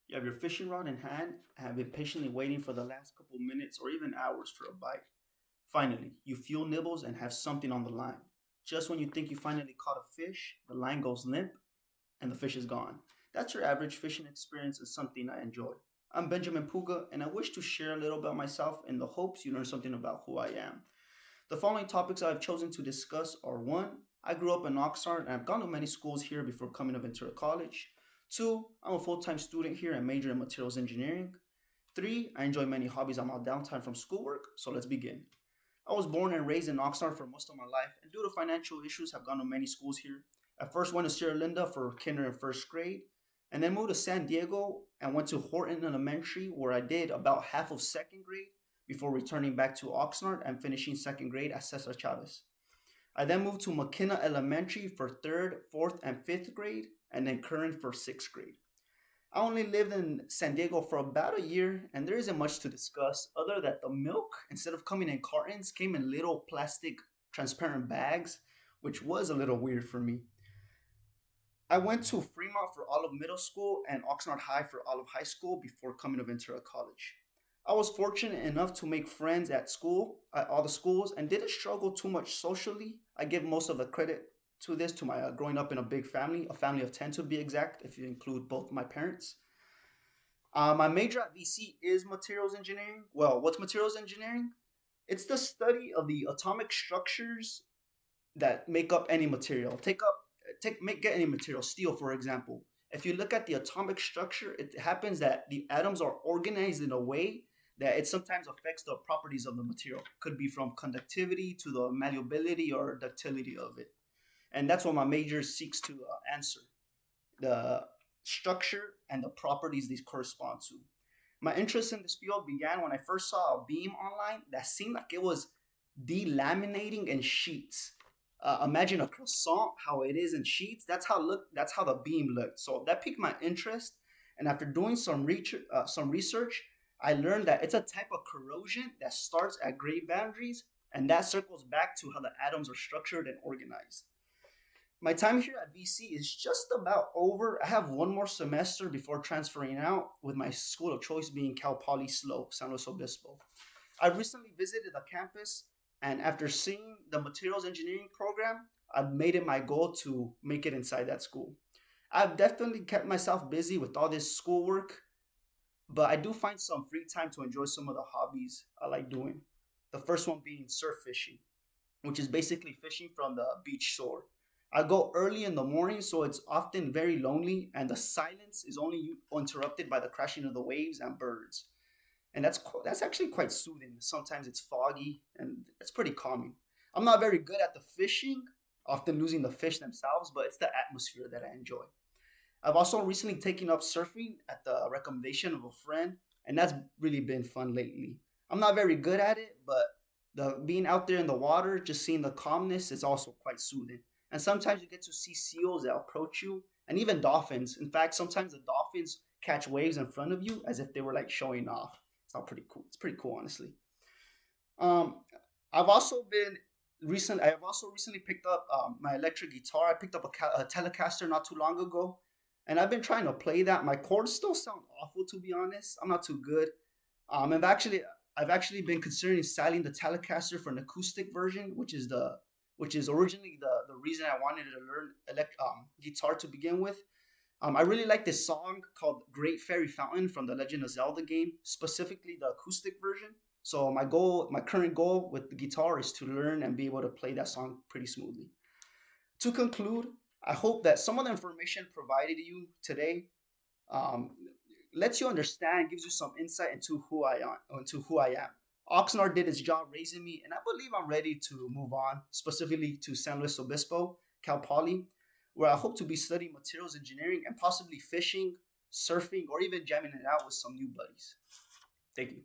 You have your fishing rod in hand and have been patiently waiting for the last couple minutes or even hours for a bite. Finally, you feel nibbles and have something on the line. Just when you think you finally caught a fish, the line goes limp and the fish is gone. That's your average fishing experience and something I enjoy. I'm Benjamin Puga and I wish to share a little about myself in the hopes you learn something about who I am. The following topics I've chosen to discuss are: 1. I grew up in Oxnard and I've gone to many schools here before coming to Ventura College. 2. I'm a full time student here and major in materials engineering. 3. I enjoy many hobbies on my downtime from schoolwork, so let's begin. I was born and raised in Oxnard for most of my life, and due to financial issues, have gone to many schools here. I first went to Sierra Linda for kinder and first grade, and then moved to San Diego and went to Horton Elementary, where I did about half of second grade before returning back to Oxnard and finishing second grade at Cesar Chavez. I then moved to McKenna Elementary for third, fourth, and fifth grade, and then Curran for sixth grade. I only lived in San Diego for about a year, and there isn't much to discuss other than the milk, instead of coming in cartons, came in little plastic transparent bags, which was a little weird for me. I went to Fremont for all of middle school and Oxnard High for all of high school before coming to Ventura College. I was fortunate enough to make friends at school, at all the schools, and didn't struggle too much socially. I give most of the credit to this to my growing up in a family of 10 to be exact, if you include both my parents. My major at VC is materials engineering. Well, what's materials engineering? It's the study of the atomic structures that make up any material. Get any material, steel for example. If you look at the atomic structure, it happens that the atoms are organized in a way that it sometimes affects the properties of the material. Could be from conductivity to the malleability or ductility of it. And that's what my major seeks to answer: the structure and the properties these correspond to. My interest in this field began when I first saw a beam online that seemed like it was delaminating in sheets. Imagine a croissant, how it is in sheets. That's how the beam looked. So that piqued my interest, and after doing some research, I learned that it's a type of corrosion that starts at gray boundaries, and that circles back to how the atoms are structured and organized. My time here at VC is just about over. I have one more semester before transferring out, with my school of choice being Cal Poly SLO, San Luis Obispo. I recently visited the campus, and after seeing the materials engineering program, I've made it my goal to make it inside that school. I've definitely kept myself busy with all this schoolwork, but I do find some free time to enjoy some of the hobbies I like doing. The first one being surf fishing, which is basically fishing from the beach shore. I go early in the morning, so it's often very lonely, and the silence is only interrupted by the crashing of the waves and birds. And that's actually quite soothing. Sometimes it's foggy, and it's pretty calming. I'm not very good at the fishing, often losing the fish themselves, but it's the atmosphere that I enjoy. I've also recently taken up surfing at the recommendation of a friend, and that's really been fun lately. I'm not very good at it, but the being out there in the water, just seeing the calmness is also quite soothing. And sometimes you get to see seals that approach you, and even dolphins. In fact, sometimes the dolphins catch waves in front of you as if they were like showing off. It's not pretty cool. It's pretty cool, honestly. Um, I've also been recent. I have also recently picked up my electric guitar. I picked up a Telecaster not too long ago, and I've been trying to play that. My chords still sound awful, to be honest. I'm not too good. I've actually been considering selling the Telecaster for an acoustic version, which is originally the reason I wanted to learn guitar to begin with. I really like this song called Great Fairy Fountain from the Legend of Zelda game, specifically the acoustic version. So my current goal with the guitar is to learn and be able to play that song pretty smoothly. To conclude, I hope that some of the information provided to you today um, lets you understand, gives you some insight into who I am. Oxnard did its job raising me, and I believe I'm ready to move on, specifically to San Luis Obispo, Cal Poly, where I hope to be studying materials engineering and possibly fishing, surfing, or even jamming it out with some new buddies. Thank you.